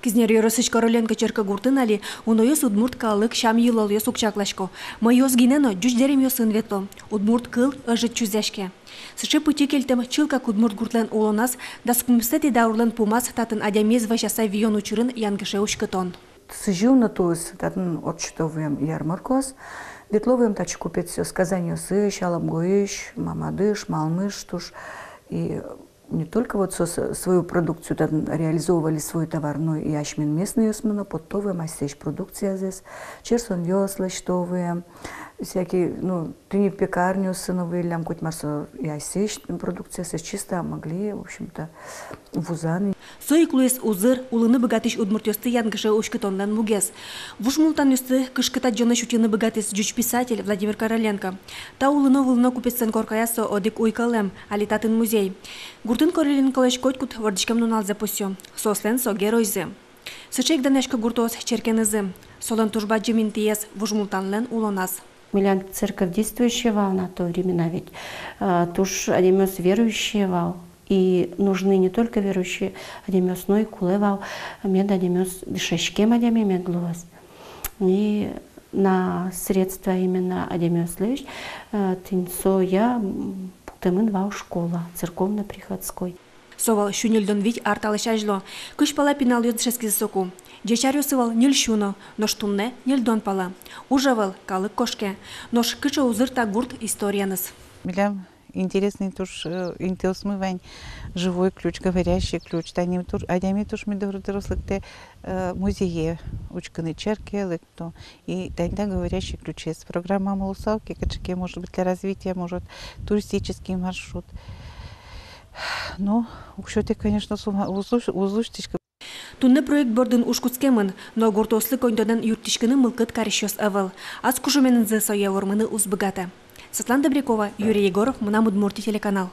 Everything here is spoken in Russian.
Кизнер Yorosich Korolenko черка гуртынали, уноёс удмурт калык шам йылол ёс укчаклашко. Моёс гинено жуждерем ёсын ветло. Удмурт кыл ыжыт чузяшке. Сычы пути келтем чылка удмурт гуртлен улонас, да спумстети даурлен пумас татын адямез вашаса вион учурын янгыше ушкытон. Сыжил на туз, татын отчетовым ярмаркос, ветловым тач купец сказанию сыщ, аламгоищ, мамадыш, малмыш, туш. И не только вот свою продукцию реализовывали свой товар, но и ячмин местный османо, подтовые мастерж продукция здесь, черсон весла, штовые, всякие, ну, ты пекарню сыновые, лям хоть марсо и асеч продукция здесь чисто могли, в общем-то, вузаны. Соиклуес узыр, улыны богатыш удмуртёсты янгыше ушкытондан мугес. Вушмултан юсты кышкыта джона шутины богатыс жуч писатель Владимир Короленко. Та улыно купецен коркаясо одик уйкалем, алитатын музей. Гуртын Короленколеш котькут вардичкам нуналзе посё. Сослен со геройзе. Сычек данешка гуртос черкенызы. Солон тужба джеминтиес вушмултанлен улонас. Милян церковь действующая вал на то времена, ведь туж адемёс верующие вал. И нужны не только верующие, адемёс, но и кулевал, мед адемёс дышечкем адеме медлуас. И на средства именно адемёс лишь тинцо я путемын вал школа церковно-приходской. Совал шунильдон вить арталышажло. Кыш пала пинал юдшески соку. Дечарю сывал нильшуно, но штунне нильдон пала. Ужавал калык кошке. Нож кыча узырта гурт историяныз. Милям интересный туш интелсмывань, живой ключ, говорящий ключ. Адями туш медорослыкте музее учканы черки, лыкто. И тогда говорящий ключ есть. Программа Малусалки, качеке, может быть, для развития, может, туристический маршрут. Ну, учёте, конечно, узлуштичка. Тунне проект бордын ушкутскемын, но гуртослы коньдодан юртишканы мылкыт карищос авал. Аз кушуменын зы соя ормыны узбыгата. Светлана Добрякова, Юрий Егоров, Мунамудмурти телеканал.